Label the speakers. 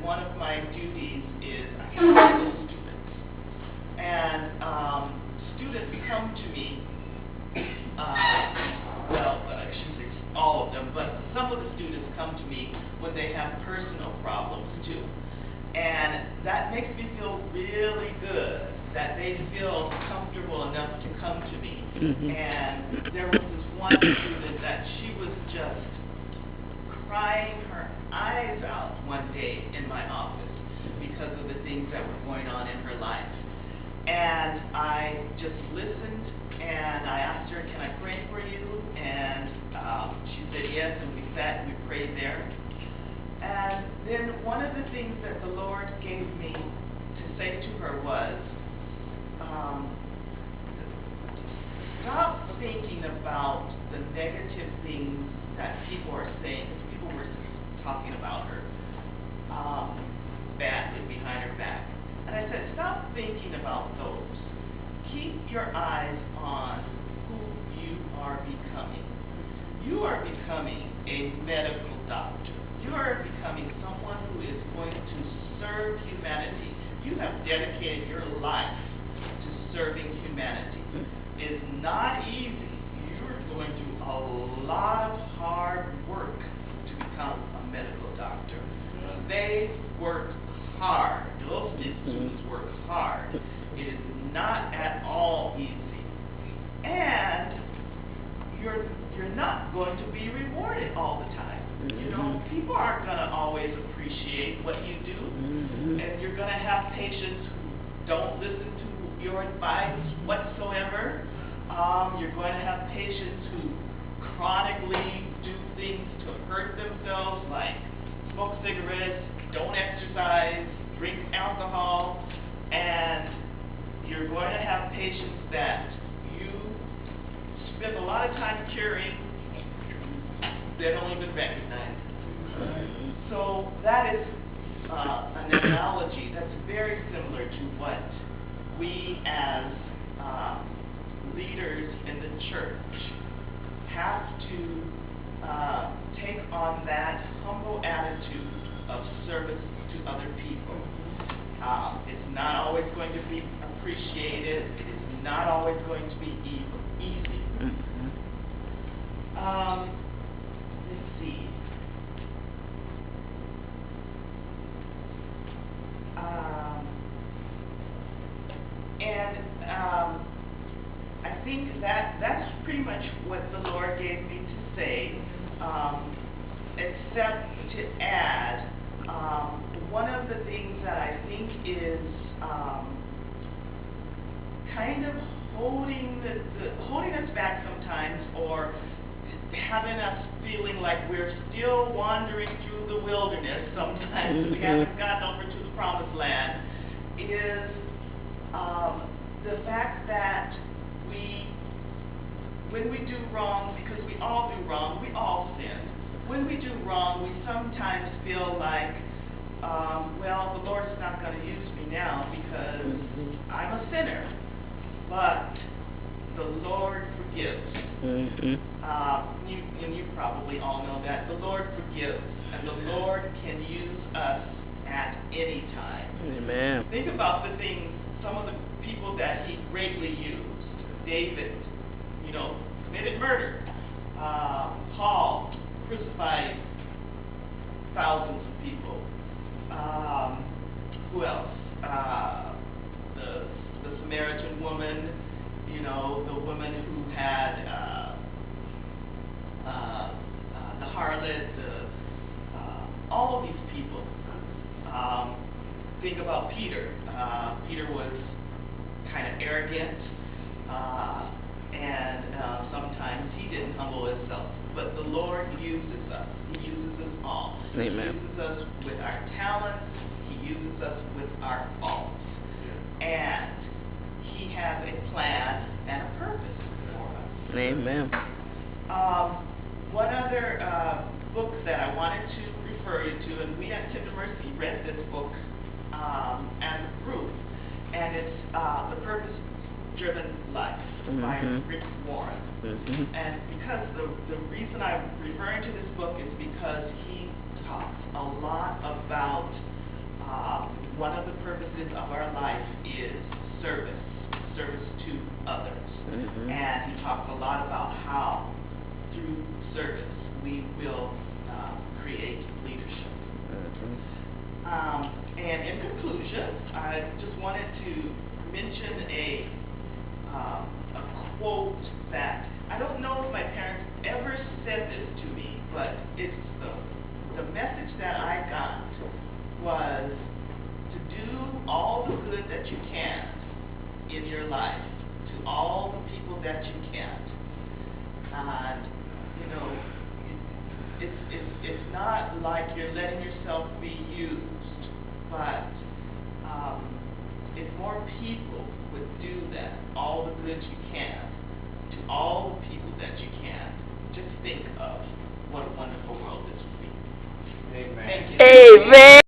Speaker 1: one of my duties is I counsel students. And students come to me, well, I shouldn't say all of them, but some of the students come to me when they have personal problems too. And that makes me feel really good that they feel comfortable enough to come to me. And there was this one student that she was just crying her eyes out one day in my office because of the things that were going on in her life. And I just listened, and I asked her, can I pray for you? And she said yes, and we sat and we prayed there. And then one of the things that the Lord gave me to say to her was, stop thinking about the negative things that people are saying. People were talking about her badly behind her back. And I said, stop thinking about those. Keep your eyes on who you are becoming. You are becoming a medical doctor. You are becoming someone who is going to serve humanity. You have dedicated your life to serving humanity. It's not easy. You're going through a lot of hard work to become a medical doctor. They work hard. Those students work hard. It is not at all easy. And you're not going to be rewarded all the time. You know, people aren't going to always appreciate what you do. And you're going to have patients who don't listen to your advice whatsoever. You're going to have patients who chronically do things to hurt themselves, like smoke cigarettes, don't exercise, drink alcohol, and you're going to have patients that you spend a lot of time curing that don't even recognize. So that is an analogy that's very similar to what we as leaders in the church have to take on that humble attitude of service to other people. It's not always going to be appreciated. It is not always going to be easy. Let's see. I think that's pretty much what the Lord gave me to say, except to add, one of the things that I think is kind of holding us back sometimes, or having us feeling like we're still wandering through the wilderness sometimes, we haven't gotten over to the promised land, is the fact that when we do wrong, because we all do wrong, we all sin. When we do wrong, we sometimes feel like, well, the Lord's not going to use me now because I'm a sinner. But the Lord forgives. You probably all know that. The Lord forgives, and the Lord can use us at any time.
Speaker 2: Amen. Think
Speaker 1: about the things, some of the people that He greatly used. David, committed murder. Paul crucified thousands of people. Who else? The Samaritan woman, the woman who had the harlot, all of these people. Think about Peter. Peter was kind of arrogant, and sometimes he didn't humble himself. But the Lord uses us. He uses us all.
Speaker 2: Amen.
Speaker 1: He uses us with our talents. He uses us with our faults. And He has a plan and a purpose for us.
Speaker 2: Amen.
Speaker 1: One other book that I wanted to refer you to, and we at Tender Mercy read this book as a group, and it's The Purpose-Driven Life by Rick Warren. And because the reason I'm referring to this book is because he talks a lot about one of the purposes of our life is service, service to others. And he talked a lot about how through service we will create leadership. And in conclusion, I just wanted to mention a quote that I don't know if my parents ever said this to me, but it's the message that I got was to do all the good that you can in your life to all the people that you can. And you know, it's not like you're letting yourself be used, but if more people would do that, all the good you can to all the people that you can, just think of what a wonderful world this would be.
Speaker 2: Amen.
Speaker 1: Thank you.
Speaker 3: Amen.